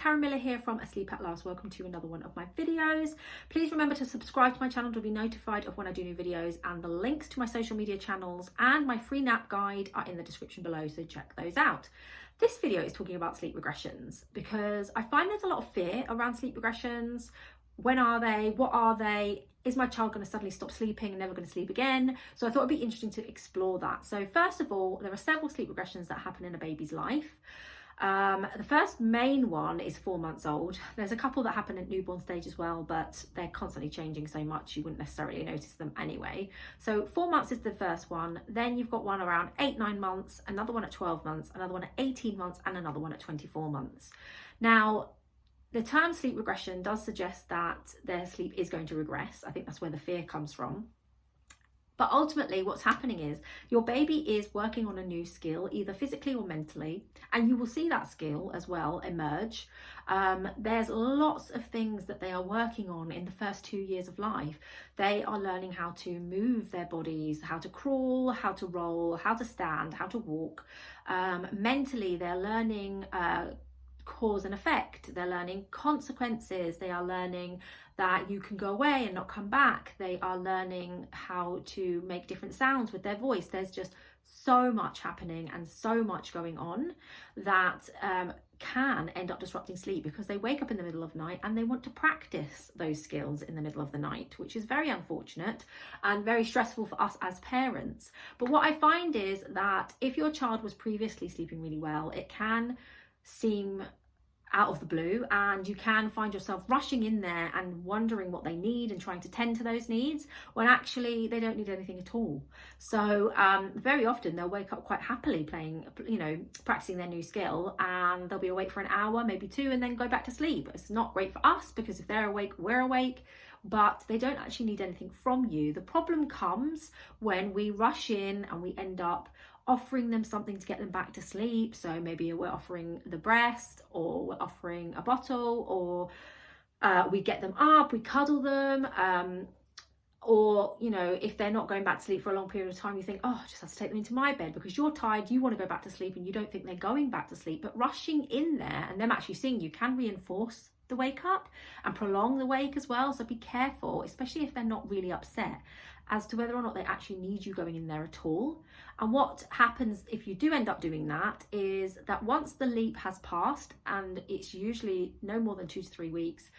Karen Miller here from Asleep at Last. Welcome to another one of my videos. Please remember to subscribe to my channel to be notified of when I do new videos, and the links to my social media channels and my free nap guide are in the description below, so check those out. This video is talking about sleep regressions because I find there's a lot of fear around sleep regressions. When are they? What are they? Is my child going to suddenly stop sleeping and never going to sleep again? So I thought it'd be interesting to explore that. So first of all, there are several sleep regressions that happen in a baby's life. The first main one is 4 months old. There's a couple that happen at newborn stage as well, but they're constantly changing so much you wouldn't necessarily notice them anyway. So 4 months is the first one. Then you've got one around 8-9 months, another one at 12 months, another one at 18 months, and another one at 24 months. Now, the term sleep regression does suggest that their sleep is going to regress. I think that's where the fear comes from. But ultimately what's happening is your baby is working on a new skill, either physically or mentally, and you will see that skill as well emerge. There's lots of things that they are working on in the first 2 years of life. They are learning how to move their bodies, how to crawl, how to roll, how to stand, how to walk. Mentally, they're learning cause and effect. They're learning consequences. They are learning that you can go away and not come back. They are learning how to make different sounds with their voice. There's just so much happening and so much going on that can end up disrupting sleep, because they wake up in the middle of the night and they want to practice those skills in the middle of the night, which is very unfortunate and very stressful for us as parents. But what I find is that if your child was previously sleeping really well, it can seem out of the blue, and you can find yourself rushing in there and wondering what they need and trying to tend to those needs when actually they don't need anything at all. So very often they'll wake up quite happily playing, practicing their new skill, and they'll be awake for an hour, maybe two, and then go back to sleep. It's not great for us because if they're awake, we're awake, but they don't actually need anything from you. The problem comes when we rush in and we end up offering them something to get them back to sleep. So maybe we're offering the breast, or we're offering a bottle, or we get them up, we cuddle them, or if they're not going back to sleep for a long period of time, you think, oh, I just have to take them into my bed because you're tired, you want to go back to sleep, and you don't think they're going back to sleep. But rushing in there and them actually seeing you can reinforce the wake up and prolong the wake as well. So be careful, especially if they're not really upset, as to whether or not they actually need you going in there at all. And what happens if you do end up doing that is that once the leap has passed, and it's usually no more than 2 to 3 weeks,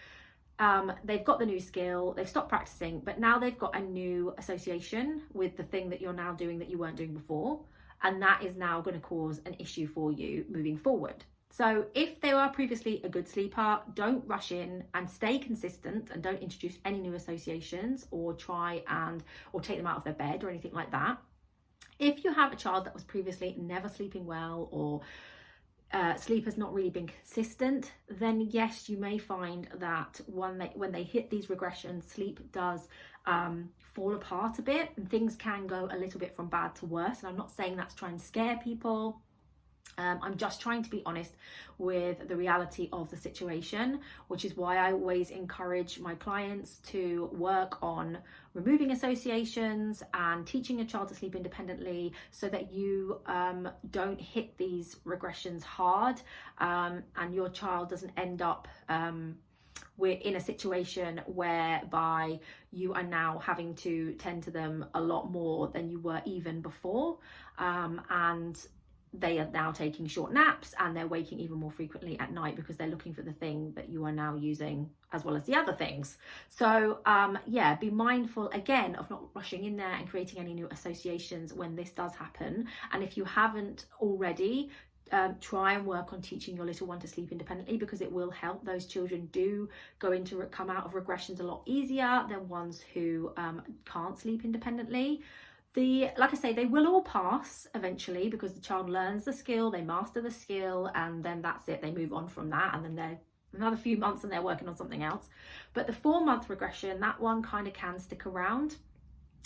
they've got the new skill, they've stopped practicing, but now they've got a new association with the thing that you're now doing that you weren't doing before, and that is now going to cause an issue for you moving forward. So if they were previously a good sleeper, don't rush in, and stay consistent, and don't introduce any new associations or take them out of their bed or anything like that. If you have a child that was previously never sleeping well, or sleep has not really been consistent, then yes, you may find that when they hit these regressions, sleep does fall apart a bit, and things can go a little bit from bad to worse. And I'm not saying that's trying to scare people. I'm just trying to be honest with the reality of the situation, which is why I always encourage my clients to work on removing associations and teaching a child to sleep independently, so that you don't hit these regressions hard, and your child doesn't end up we're in a situation whereby you are now having to tend to them a lot more than you were even before, and they are now taking short naps, and they're waking even more frequently at night because they're looking for the thing that you are now using as well as the other things. So yeah, be mindful again of not rushing in there and creating any new associations when this does happen. And if you haven't already, try and work on teaching your little one to sleep independently, because it will help. Those children do come out of regressions a lot easier than ones who can't sleep independently. Like I say, they will all pass eventually, because the child learns the skill, they master the skill, and then that's it. They move on from that, and then they're another few months and they're working on something else. But the 4-month regression, that one kind of can stick around.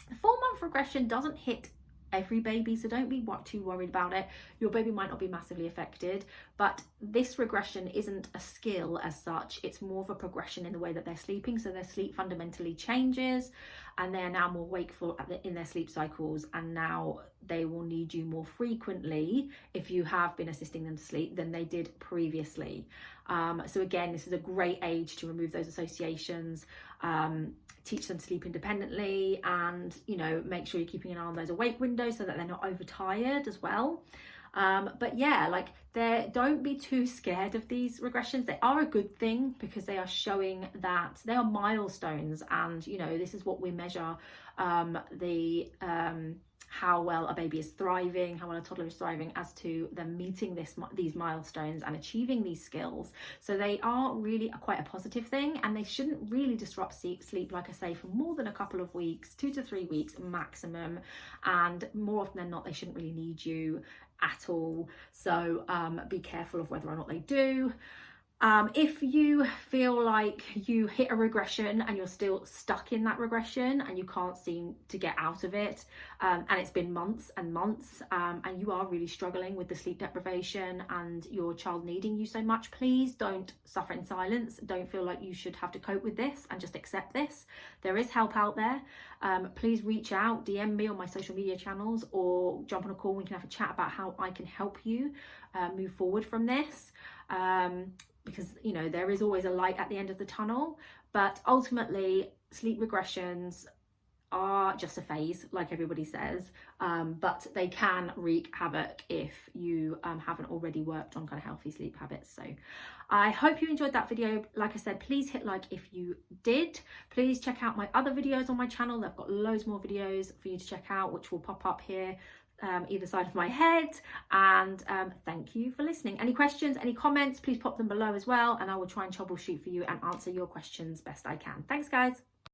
The 4-month regression doesn't hit every baby, so don't be too worried about it. Your baby might not be massively affected, but this regression isn't a skill as such. It's more of a progression in the way that they're sleeping. So their sleep fundamentally changes, and they're now more wakeful in their sleep cycles, and now they will need you more frequently if you have been assisting them to sleep than they did previously. So again, this is a great age to remove those associations, teach them to sleep independently, and, you know, make sure you're keeping an eye on those awake windows so that they're not overtired as well. But yeah, like, don't be too scared of these regressions. They are a good thing because they are showing that they are milestones, and, you know, this is what we measure, how well a baby is thriving, how well a toddler is thriving, as to them meeting these milestones and achieving these skills. So they are really quite a positive thing, and they shouldn't really disrupt sleep, like I say, for more than a couple of weeks, 2 to 3 weeks maximum, and more often than not they shouldn't really need you at all. So be careful of whether or not they do. If you feel like you hit a regression and you're still stuck in that regression and you can't seem to get out of it, and it's been months and months, and you are really struggling with the sleep deprivation and your child needing you so much, please don't suffer in silence. Don't feel like you should have to cope with this, and just accept this. There is help out there. Please reach out, DM me on my social media channels, or jump on a call. We can have a chat about how I can help you move forward from this. Because, you know, there is always a light at the end of the tunnel, but ultimately sleep regressions are just a phase, like everybody says, but they can wreak havoc if you haven't already worked on kind of healthy sleep habits. So I hope you enjoyed that video. Like I said, please hit like if you did. Please check out my other videos on my channel. I've got loads more videos for you to check out, which will pop up here either side of my head. And thank you for listening. Any questions, any comments, please pop them below as well, and I will try and troubleshoot for you and answer your questions best I can. Thanks, guys.